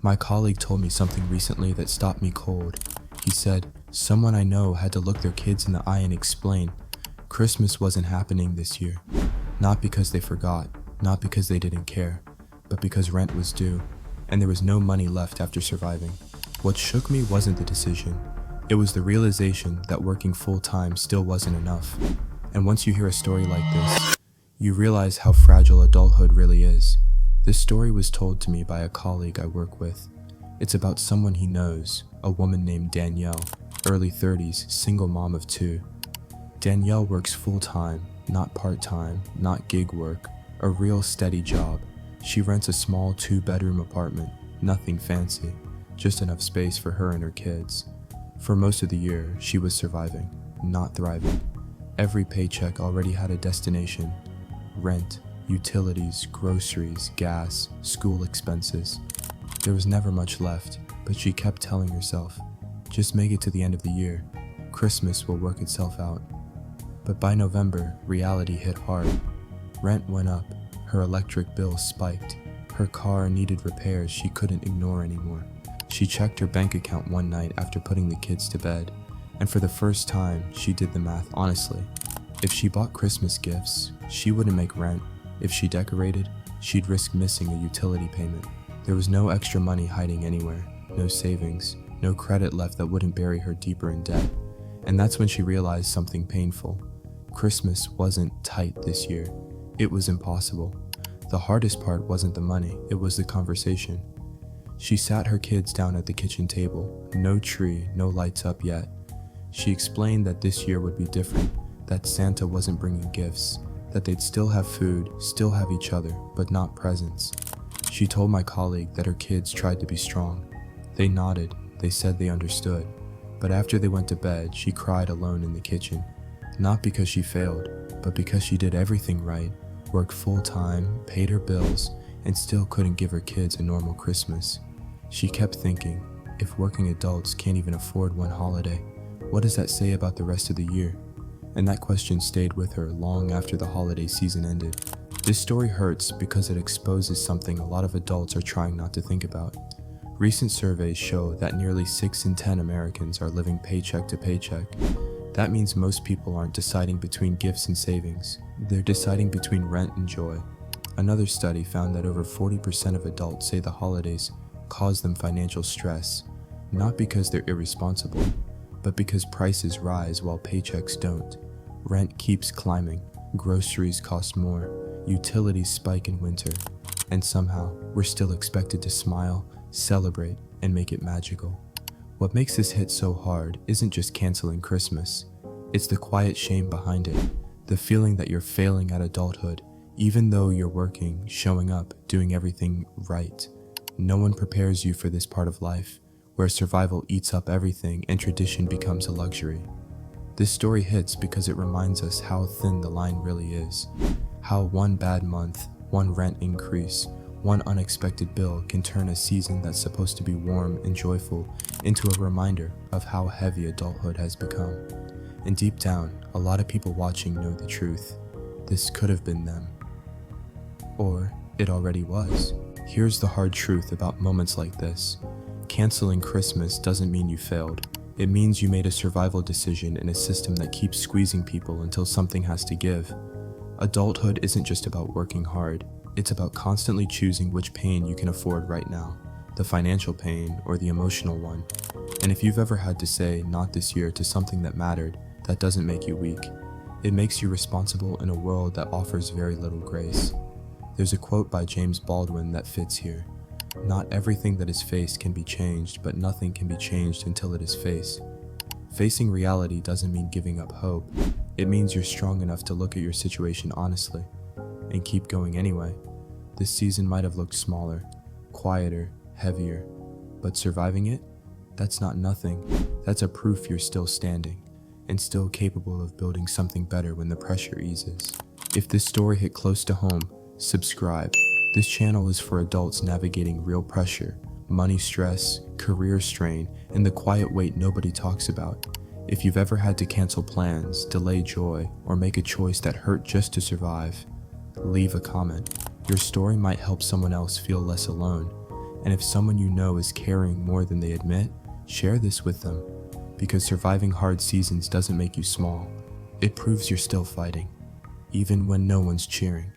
My colleague told me something recently that stopped me cold. He said, someone I know had to look their kids in the eye and explain, Christmas wasn't happening this year. Not because they forgot, not because they didn't care, but because rent was due, and there was no money left after surviving. What shook me wasn't the decision. It was the realization that working full-time still wasn't enough. And once you hear a story like this, you realize how fragile adulthood really is. This story was told to me by a colleague I work with. It's about someone he knows, a woman named Danielle, early 30s, single mom of 2. Danielle works full-time, not part-time, not gig work, a real steady job. She rents a small 2-bedroom apartment, nothing fancy, just enough space for her and her kids. For most of the year, she was surviving, not thriving. Every paycheck already had a destination: rent, utilities, groceries, gas, school expenses. There was never much left, but she kept telling herself, just make it to the end of the year. Christmas will work itself out. But by November, reality hit hard. Rent went up, her electric bill spiked, her car needed repairs she couldn't ignore anymore. She checked her bank account one night after putting the kids to bed, and for the first time, she did the math honestly. If she bought Christmas gifts, she wouldn't make rent. If she decorated, she'd risk missing a utility payment. There was no extra money hiding anywhere, no savings, no credit left that wouldn't bury her deeper in debt. And that's when she realized something painful. Christmas wasn't tight this year. It was impossible. The hardest part wasn't the money, it was the conversation. She sat her kids down at the kitchen table, no tree, no lights up yet. She explained that this year would be different, that Santa wasn't bringing gifts, that they'd still have food, still have each other, but not presents. She told my colleague that her kids tried to be strong. They nodded, they said they understood. But after they went to bed, she cried alone in the kitchen. Not because she failed, but because she did everything right, worked full-time, paid her bills, and still couldn't give her kids a normal Christmas. She kept thinking, if working adults can't even afford one holiday, what does that say about the rest of the year? And that question stayed with her long after the holiday season ended. This story hurts because it exposes something a lot of adults are trying not to think about. Recent surveys show that nearly 6 in 10 Americans are living paycheck to paycheck. That means most people aren't deciding between gifts and savings. They're deciding between rent and joy. Another study found that over 40% of adults say the holidays cause them financial stress, not because they're irresponsible, but because prices rise while paychecks don't. Rent keeps climbing, groceries cost more, utilities spike in winter, and somehow we're still expected to smile, celebrate, and make it magical. What makes this hit so hard isn't just canceling Christmas. It's the quiet shame behind it, the feeling that you're failing at adulthood, even though you're working, showing up, doing everything right. No one prepares you for this part of life, where survival eats up everything and tradition becomes a luxury. This story hits because it reminds us how thin the line really is, how one bad month, one rent increase, one unexpected bill can turn a season that's supposed to be warm and joyful into a reminder of how heavy adulthood has become. And deep down, a lot of people watching know the truth. This could have been them. Or it already was. Here's the hard truth about moments like this. Canceling Christmas doesn't mean you failed. It means you made a survival decision in a system that keeps squeezing people until something has to give. Adulthood isn't just about working hard. It's about constantly choosing which pain you can afford right now, the financial pain or the emotional one. And if you've ever had to say not this year to something that mattered, that doesn't make you weak. It makes you responsible in a world that offers very little grace. There's a quote by James Baldwin that fits here. Not everything that is faced can be changed, but nothing can be changed until it is faced. Facing reality doesn't mean giving up hope. It means you're strong enough to look at your situation honestly and keep going anyway. This season might have looked smaller, quieter, heavier, but surviving it? That's not nothing. That's a proof you're still standing and still capable of building something better when the pressure eases. If this story hit close to home, subscribe. This channel is for adults navigating real pressure, money stress, career strain, and the quiet weight nobody talks about. If you've ever had to cancel plans, delay joy, or make a choice that hurt just to survive, leave a comment. Your story might help someone else feel less alone. And if someone you know is caring more than they admit, share this with them, because surviving hard seasons doesn't make you small. It proves you're still fighting, even when no one's cheering.